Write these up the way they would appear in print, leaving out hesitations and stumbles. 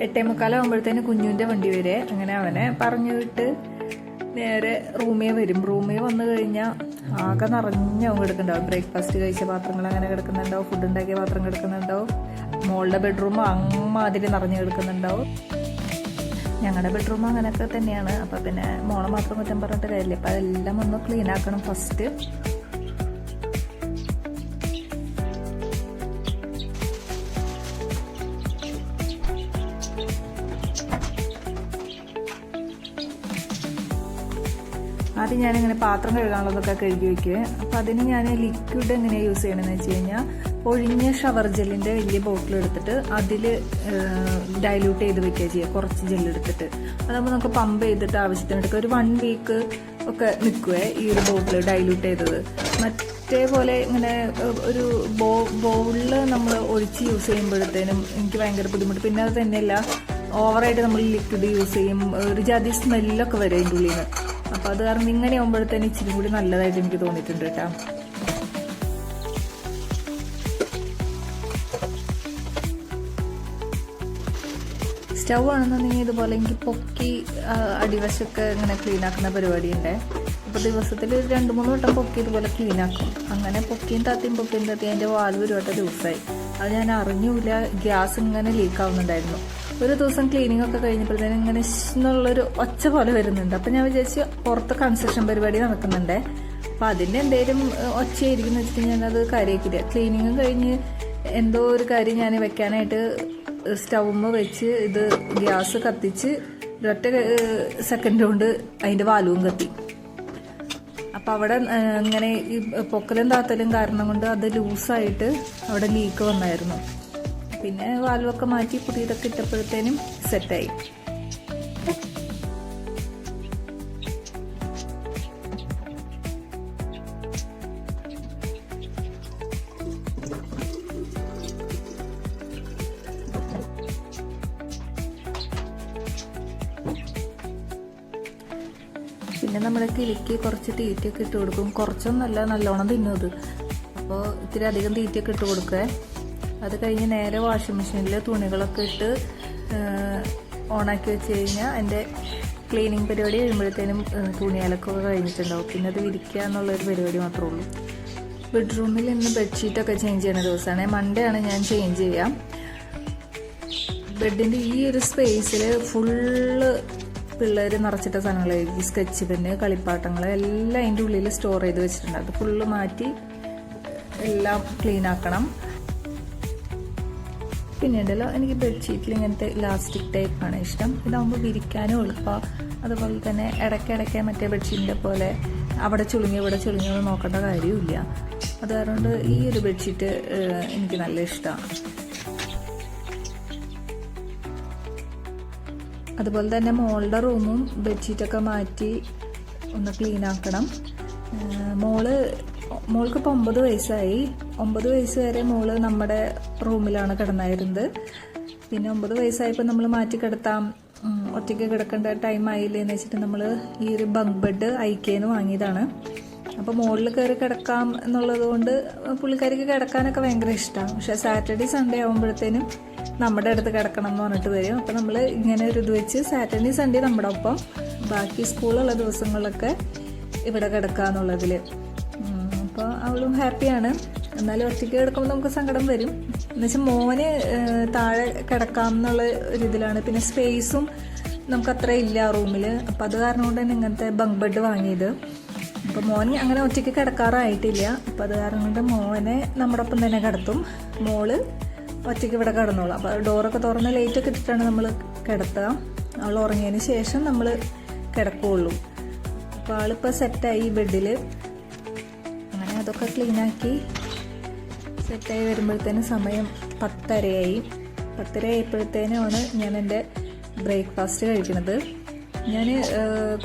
8:45 കുഞ്ഞുവിൻ്റെ വണ്ടി വരെ. അങ്ങനെ അവനെ പറഞ്ഞു വിട്ട് നേരെ റൂമിൽ വരും. റൂമിൽ വന്നു കഴിഞ്ഞാൽ ആകെ നിറഞ്ഞവൻ കിടക്കുന്നുണ്ടാവും. ബ്രേക്ക്ഫാസ്റ്റ് കഴിച്ച പാത്രങ്ങൾ അങ്ങനെ കിടക്കുന്നുണ്ടാവും, ഫുഡ് ഉണ്ടാക്കിയ പാത്രം കിടക്കുന്നുണ്ടാവും, മോളുടെ ബെഡ്റൂം അമ്മാതിരി നിറഞ്ഞു കിടക്കുന്നുണ്ടാവും. ഞങ്ങളുടെ ബെഡ്റൂം അങ്ങനെയൊക്കെ തന്നെയാണ്. അപ്പം പിന്നെ മോളെ മാത്രം കുറ്റം പറഞ്ഞിട്ട് കാര്യമില്ല. അപ്പം അതെല്ലാം ഒന്ന് ക്ലീൻ ആക്കണം ഫസ്റ്റ്. ആദ്യം ഞാനിങ്ങനെ പാത്രം കഴുകാനുള്ളതൊക്കെ കഴുകി വയ്ക്കുക. അപ്പം അതിന് ഞാൻ ലിക്വിഡ് എങ്ങനെയാണ് യൂസ് ചെയ്യണമെന്ന് വെച്ച് കഴിഞ്ഞാൽ ഒഴിഞ്ഞ ഷവർ ജെല്ലിൻ്റെ വലിയ ബോട്ടിൽ എടുത്തിട്ട് അതിൽ ഡൈല്യൂട്ട് ചെയ്ത് വെക്കുക ചെയ്യുക. കുറച്ച് ജെല്ലെടുത്തിട്ട് അതാകുമ്പോൾ നമുക്ക് പമ്പ് ചെയ്തിട്ട് ആവശ്യത്തിന് എടുക്കുക. ഒരു 1 വീക്ക് ഒക്കെ നിൽക്കുവേ ഈ ഒരു ബോട്ടിൽ ഡൈല്യൂട്ട് ചെയ്തത്. മറ്റേപോലെ ഇങ്ങനെ ഒരു ബൗളിൽ നമ്മൾ ഒഴിച്ച് യൂസ് ചെയ്യുമ്പോഴത്തേനും എനിക്ക് ഭയങ്കര ബുദ്ധിമുട്ട്. പിന്നെ അത് തന്നെയല്ല, ഓവറായിട്ട് നമ്മൾ ലിക്വിഡ് യൂസ് ചെയ്യും, ഒരു ജാതി സ്മെല്ലൊക്കെ വരും അതിൻ്റെ ഉള്ളിൽ നിന്ന്. അപ്പോൾ അത് കാരണം ഇങ്ങനെ ആകുമ്പോഴത്തേനും ഇച്ചിരി കൂടി നല്ലതായിട്ട് എനിക്ക് തോന്നിയിട്ടുണ്ട് കേട്ടോ. സ്റ്റൗ ആണെന്നുണ്ടെങ്കിൽ ഇതുപോലെ എനിക്ക് പൊക്കി അടിവശമൊക്കെ ഇങ്ങനെ ക്ലീൻ ആക്കുന്ന പരിപാടിയുണ്ട്. അപ്പോൾ ദിവസത്തിൽ 2-3 വട്ടം പൊക്കി ഇതുപോലെ ക്ലീൻ ആക്കും. അങ്ങനെ പൊക്കിയും താത്തിയും അതിൻ്റെ വാൽവ് ഒരു വട്ടം ലൂസായി. അത് ഞാൻ അറിഞ്ഞില്ല. ഗ്യാസ് ഇങ്ങനെ ലീക്ക് ആവുന്നുണ്ടായിരുന്നു. ഒരു ദിവസം ക്ലീനിങ് ഒക്കെ കഴിഞ്ഞപ്പോഴത്തേനും ഇങ്ങനെ എന്നുള്ളൊരു ഒച്ച പോലെ വരുന്നുണ്ട്. അപ്പം ഞാൻ വിചാരിച്ചു പുറത്ത് കൺസ്ട്രക്ഷൻ പരിപാടി നടക്കുന്നുണ്ട്, അപ്പം അതിൻ്റെ എന്തെങ്കിലും ഒച്ചയായിരിക്കും എന്ന് വെച്ചിട്ട് ഞാനത് കാര്യമാക്കില്ല. ക്ലീനിങ്ങും കഴിഞ്ഞ് എന്തോ ഒരു കാര്യം ഞാൻ വെക്കാനായിട്ട് സ്റ്റൗമ്മ വെച്ച് ഇത് ഗ്യാസ് കത്തിച്ച് ഒരൊറ്റ സെക്കൻഡ് കൊണ്ട് അതിൻ്റെ വാൽവും കത്തി. അപ്പം അവിടെ ഇങ്ങനെ ഈ പൊക്കലും താത്തലും കാരണം കൊണ്ട് അത് ലൂസായിട്ട് അവിടെ ലീക്ക് വന്നായിരുന്നു. പിന്നെ വാൽവൊക്കെ മാറ്റി പുതിയതൊക്കെ ഇട്ടപ്പോഴത്തേനും സെറ്റായി. പിന്നെ നമ്മുടെ കിളിക്ക് കുറച്ച് തീറ്റയൊക്കെ ഇട്ട് കൊടുക്കും. കുറച്ചൊന്നല്ല, നല്ലോണം തിന്നത്. അപ്പോൾ ഇത്തിരി അധികം തീറ്റയൊക്കെ ഇട്ട് കൊടുക്കുക. അത് കഴിഞ്ഞ് നേരെ വാഷിംഗ് മെഷീനിൽ തുണികളൊക്കെ ഇട്ട് ഓണാക്കി വെച്ച് കഴിഞ്ഞാൽ എൻ്റെ ക്ലീനിങ് പരിപാടി കഴിയുമ്പോഴത്തേനും തുണി അലക്കൊക്കെ കഴിഞ്ഞിട്ടുണ്ടാവും. പിന്നെ അത് വിരിക്കുക എന്നുള്ളൊരു പരിപാടി മാത്രമേ ഉള്ളൂ. ബെഡ്റൂമിൽ ഇന്ന് ബെഡ്ഷീറ്റൊക്കെ ചേഞ്ച് ചെയ്യുന്ന ദിവസമാണ്. മൺഡേ ആണ് ഞാൻ ചേഞ്ച് ചെയ്യാം. ബെഡിൻ്റെ ഈ ഒരു സ്പേസിൽ ഫുള്ള് പിള്ളേർ നിറച്ചിട്ട സാധനങ്ങളായിരിക്കും. സ്കെച്ച് പെന്ന്, കളിപ്പാട്ടങ്ങൾ എല്ലാം അതിൻ്റെ ഉള്ളിൽ സ്റ്റോർ ചെയ്ത് വെച്ചിട്ടുണ്ട്. അത് ഫുള്ള് മാറ്റി എല്ലാം ക്ലീൻ ആക്കണം. പിന്നീടല്ലോ എനിക്ക് ബെഡ്ഷീറ്റിൽ ഇങ്ങനത്തെ ഇലാസ്റ്റിക് ടൈപ്പാണ് ഇഷ്ടം. ഇതാകുമ്പോൾ വിരിക്കാനും എളുപ്പമാണ്. അതുപോലെ തന്നെ ഇടയ്ക്കിടയ്ക്ക് മറ്റേ ബെഡ്ഷീറ്റിൻ്റെ പോലെ അവിടെ ചുളുങ്ങി ഇവിടെ ചുളുങ്ങി നോക്കേണ്ട കാര്യമില്ല. അത് കാരണം ഈ ഒരു ബെഡ്ഷീറ്റ് എനിക്ക് നല്ല ഇഷ്ടമാണ്. അതുപോലെ തന്നെ മോളുടെ റൂമും ബെഡ്ഷീറ്റൊക്കെ മാറ്റി ഒന്ന് ക്ലീൻ ആക്കണം. മോൾക്ക് ഇപ്പോൾ 9 വയസ്സായി. 9 വയസ്സ് വരെ മോള് നമ്മുടെ റൂമിലാണ് കിടന്നായിരുന്നത്. പിന്നെ 9 വയസ്സായപ്പോൾ നമ്മൾ മാറ്റി കിടത്താം, ഒറ്റയ്ക്ക് കിടക്കേണ്ട ടൈം ആയില്ലേ എന്ന് വെച്ചിട്ട് നമ്മൾ ഈ ഒരു ബങ്ക് ബെഡ് ഐക്കേന്ന് വാങ്ങിയതാണ്. അപ്പോൾ മുകളിൽ കയറി കിടക്കാം എന്നുള്ളത് കൊണ്ട് പുള്ളിക്കാരിക്ക് കിടക്കാനൊക്കെ ഭയങ്കര ഇഷ്ടമാണ്. പക്ഷേ സാറ്റർഡേ സൺഡേ ആകുമ്പോഴത്തേനും നമ്മുടെ അടുത്ത് കിടക്കണം എന്ന് പറഞ്ഞിട്ട് വരും. അപ്പോൾ നമ്മൾ ഇങ്ങനെ ഒരു ഇത് വെച്ച് സാറ്റർഡേ സൺഡേ നമ്മുടെ ഒപ്പം, ബാക്കി സ്കൂളുള്ള ദിവസങ്ങളിലൊക്കെ ഇവിടെ കിടക്കുക എന്നുള്ളതിൽ. അപ്പോൾ അവളും ഹാപ്പിയാണ്. എന്നാലും ഒറ്റയ്ക്ക് കിടക്കുമ്പോൾ നമുക്ക് സങ്കടം വരും. എന്നുവെച്ചാൽ മോന് താഴെ കിടക്കാം എന്നുള്ള ഒരിതിലാണ്. പിന്നെ സ്പേസും നമുക്ക് അത്ര ഇല്ല റൂമിൽ. അപ്പോൾ അത് കാരണം കൊണ്ട് തന്നെ ഇങ്ങനത്തെ ബങ്ക് ബെഡ് വാങ്ങിയത്. അപ്പോൾ മോന് അങ്ങനെ ഒറ്റയ്ക്ക് കിടക്കാറായിട്ടില്ല. അപ്പോൾ അത് കാരണം കൊണ്ട് മോനെ നമ്മുടെ ഒപ്പം തന്നെ കിടത്തും. മോള് ഒറ്റയ്ക്ക് ഇവിടെ കിടന്നോളാം. അപ്പോൾ ഡോറൊക്കെ തുറന്ന് ലൈറ്റൊക്കെ ഇട്ടിട്ടാണ് നമ്മൾ കിടത്തുക. അവൾ ഉറങ്ങിയതിന് ശേഷം നമ്മൾ കിടക്കുകയുള്ളൂ. അപ്പോൾ ആളിപ്പോൾ സെറ്റായി ബെഡിൽ. അങ്ങനെ അതൊക്കെ ക്ലീനാക്കി സെറ്റായി വരുമ്പോഴത്തേനും സമയം 10:30 10:30 ഞാൻ എൻ്റെ ബ്രേക്ക്ഫാസ്റ്റ് കഴിക്കുന്നത്. ഞാൻ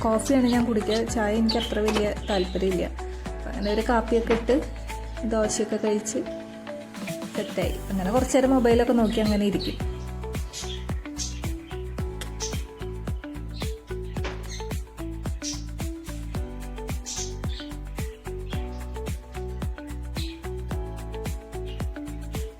കോഫിയാണ് ഞാൻ കുടിക്കുക. ചായ എനിക്ക് അത്ര വലിയ താല്പര്യമില്ല. അങ്ങനെ ഒരു കാപ്പിയൊക്കെ ഇട്ട് ദോശയൊക്കെ കഴിച്ച് സെറ്റായി. അങ്ങനെ കുറച്ച് നേരം മൊബൈലൊക്കെ നോക്കി അങ്ങനെ ഇരിക്കും.